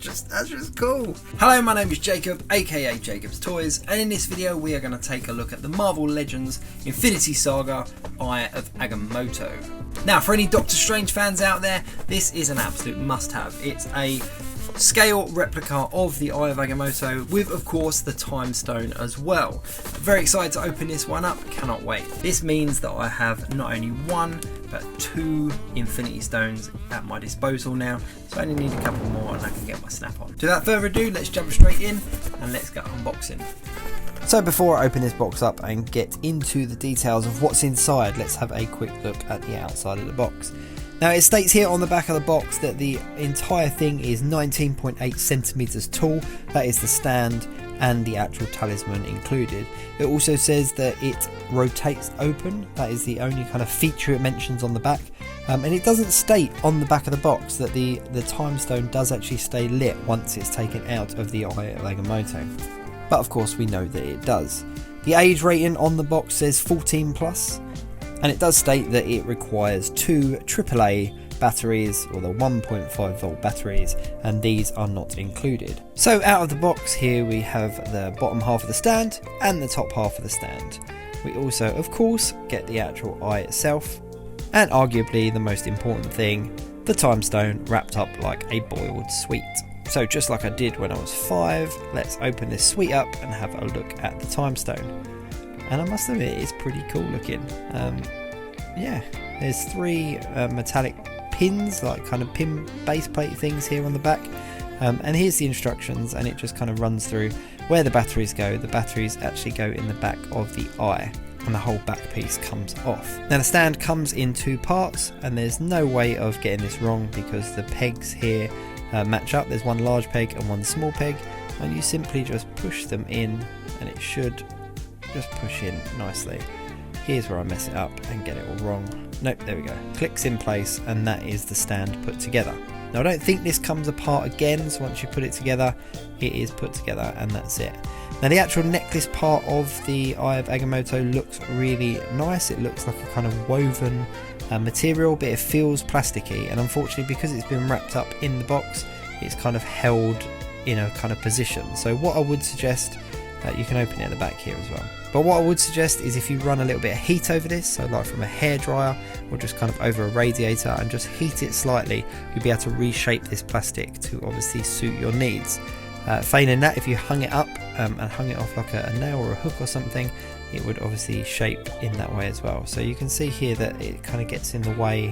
That's just cool. Hello, my name is Jacob, aka Jacob's Toys, and in this video we are going to take a look at the Marvel Legends Infinity Saga Eye of Agamotto. Now, for any Doctor Strange fans out there, this is an absolute must-have. It's a scale replica of the Eye of Agamotto with, of course, the Time Stone as well. Very excited to open this one up, cannot wait. This means that I have not only one but two Infinity Stones at my disposal now, so I only need a couple more and I can get my snap on. Without further ado, let's jump straight in and let's get unboxing. So before I open this box up and get into the details of what's inside, let's have a quick look at the outside of the box. Now, it states here on the back of the box that the entire thing is 19.8 centimeters tall. That is the stand and the actual talisman included. It also says that it rotates open. That is the only kind of feature it mentions on the back. And it doesn't state on the back of the box that the Time Stone does actually stay lit once it's taken out of the Eye of Agamotto. But of course we know that it does. The age rating on the box says 14+. And it does state that it requires two AAA batteries, or the 1.5 volt batteries, and these are not included. So out of the box here we have the bottom half of the stand and the top half of the stand. We also, of course, get the actual eye itself, and arguably the most important thing, the Time Stone wrapped up like a boiled sweet. So just like I did when I was 5, let's open this sweet up and have a look at the Time Stone. And I must admit, it's pretty cool looking. Yeah, there's 3 metallic pins, like kind of pin base plate things here on the back. And here's the instructions, and it just kind of runs through where the batteries go. The batteries actually go in the back of the eye, and the whole back piece comes off. Now, the stand comes in 2 parts, and there's no way of getting this wrong because the pegs here match up. There's one large peg and one small peg, and you simply just push them in, and it should just push in nicely. Here's where I mess it up and get it all wrong. Nope, there we go. Clicks in place, and that is the stand put together. Now, I don't think this comes apart again, so once you put it together, it is put together, and that's it. Now, the actual necklace part of the Eye of Agamotto looks really nice. It looks like a kind of woven material, but it feels plasticky, and unfortunately, because it's been wrapped up in the box, it's kind of held in a kind of position. So what I would suggest, you can open it at the back here as well. But what I would suggest is if you run a little bit of heat over this, so like from a hairdryer or just kind of over a radiator, and just heat it slightly, you'll be able to reshape this plastic to obviously suit your needs. Failing that, if you hung it up and hung it off like a nail or a hook or something, it would obviously shape in that way as well. So you can see here that it kind of gets in the way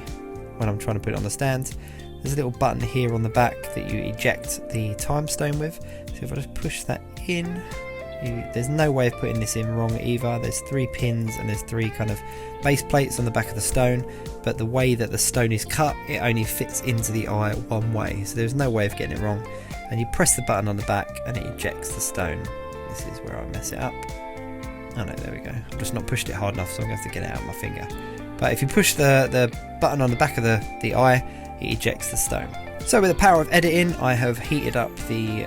when I'm trying to put it on the stand. There's a little button here on the back that you eject the Time Stone with. So if I just push that in, there's no way of putting this in wrong either. There's 3 pins and there's 3 kind of base plates on the back of the stone, but the way that the stone is cut, it only fits into the eye one way, so there's no way of getting it wrong. And you press the button on the back and it ejects the stone. This is where I mess it up. Oh no, there we go. I've just not pushed it hard enough, so I'm going to have to get it out of my finger. But if you push the button on the back of the eye, it ejects the stone. So with the power of editing, I have heated up the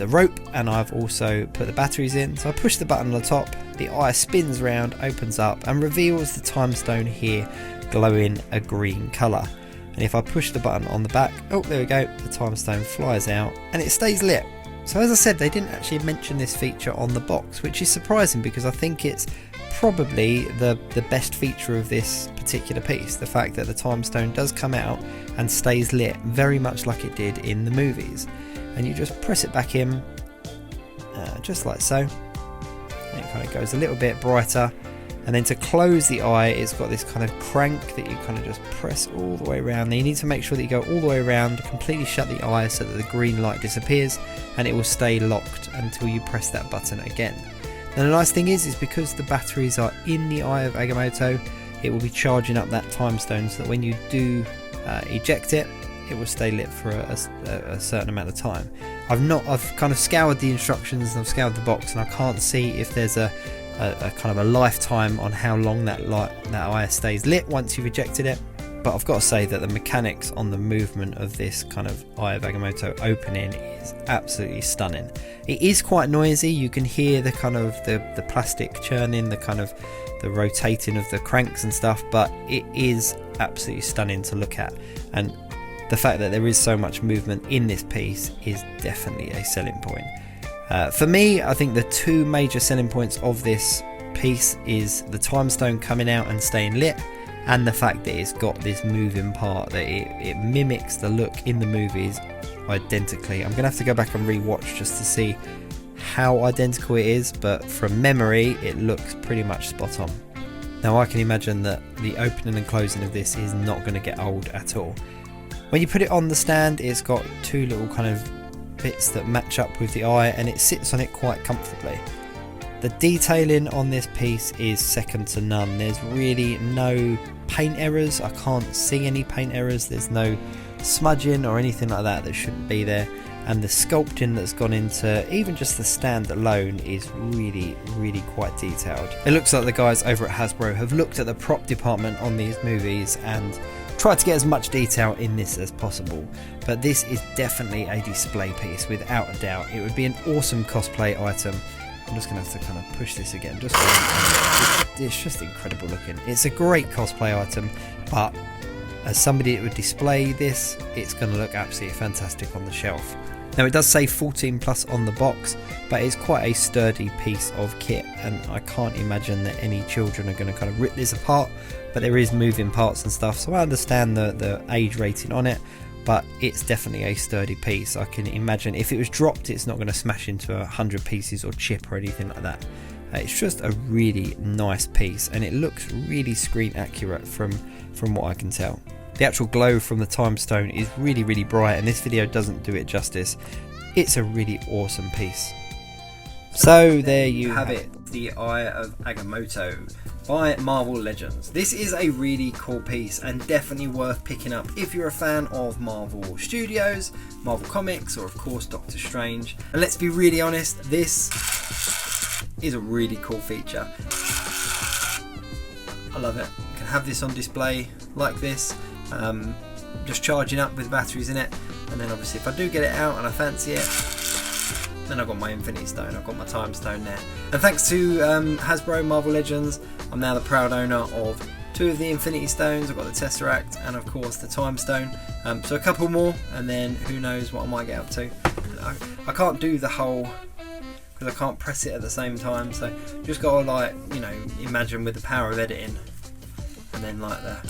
rope, and I've also put the batteries in. So I push the button on the top, the eye spins round, opens up, and reveals the Time Stone here glowing a green colour. And if I push the button on the back, oh, there we go, the Time Stone flies out and it stays lit. So as I said, they didn't actually mention this feature on the box, which is surprising because I think it's probably the best feature of this particular piece, the fact that the Time Stone does come out and stays lit very much like it did in the movies. And you just press it back in, just like so, and it kind of goes a little bit brighter. And then to close the eye, it's got this kind of crank that you kind of just press all the way around. Now you need to make sure that you go all the way around, completely shut the eye so that the green light disappears, and it will stay locked until you press that button again. Now the nice thing is because the batteries are in the Eye of Agamotto, it will be charging up that Time Stone so that when you do eject it, it will stay lit for a certain amount of time. I've kind of scoured the instructions and I've scoured the box, and I can't see if there's a kind of a lifetime on how long that eye stays lit once you've ejected it. But I've got to say that the mechanics on the movement of this kind of Eye of Agamotto opening is absolutely stunning. It is quite noisy. You can hear the kind of the plastic churning, the kind of the rotating of the cranks and stuff, but it is absolutely stunning to look at. And the fact that there is so much movement in this piece is definitely a selling point. For me, I think the two major selling points of this piece is the time stone coming out and staying lit, and the fact that it's got this moving part, that it mimics the look in the movies identically. I'm gonna have to go back and re-watch just to see how identical it is, but from memory it looks pretty much spot on. Now I can imagine that the opening and closing of this is not going to get old at all. When you put it on the stand, it's got two little kind of bits that match up with the eye, and it sits on it quite comfortably. The detailing on this piece is second to none. There's really no paint errors. I can't see any paint errors. There's no smudging or anything like that shouldn't be there. And the sculpting that's gone into even just the stand alone is really quite detailed. It looks like the guys over at Hasbro have looked at the prop department on these movies and tried to get as much detail in this as possible. But this is definitely a display piece without a doubt. It would be an awesome cosplay item. I'm just going to have to kind of push this again. It's just incredible looking. It's a great cosplay item, but as somebody that would display this, it's going to look absolutely fantastic on the shelf. Now it does say 14+ on the box, but it's quite a sturdy piece of kit, and I can't imagine that any children are going to kind of rip this apart, but there is moving parts and stuff, so I understand the age rating on it, but it's definitely a sturdy piece. I can imagine if it was dropped, it's not going to smash into 100 pieces or chip or anything like that. It's just a really nice piece, and it looks really screen accurate from what I can tell. The actual glow from the time stone is really bright, and this video doesn't do it justice. It's a really awesome piece. So there you have it, the Eye of Agamotto by Marvel Legends. This is a really cool piece and definitely worth picking up if you're a fan of Marvel Studios, Marvel Comics, or of course Doctor Strange. And let's be really honest, this is a really cool feature. I love it. You can have this on display like this. Just charging up with batteries in it, and then obviously if I do get it out and I fancy it, then I've got my Infinity Stone, I've got my Time Stone there. And thanks to Hasbro Marvel Legends, I'm now the proud owner of 2 of the Infinity Stones. I've got the Tesseract and of course the Time Stone, so a couple more, and then who knows what I might get up to. I can't do the whole, because I can't press it at the same time, so just gotta, like, you know, imagine with the power of editing, and then like that.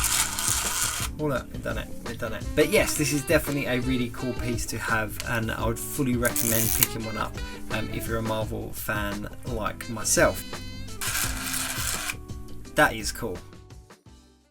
Oh look, we've done it. But yes, this is definitely a really cool piece to have, and I would fully recommend picking one up if you're a Marvel fan like myself. That is cool.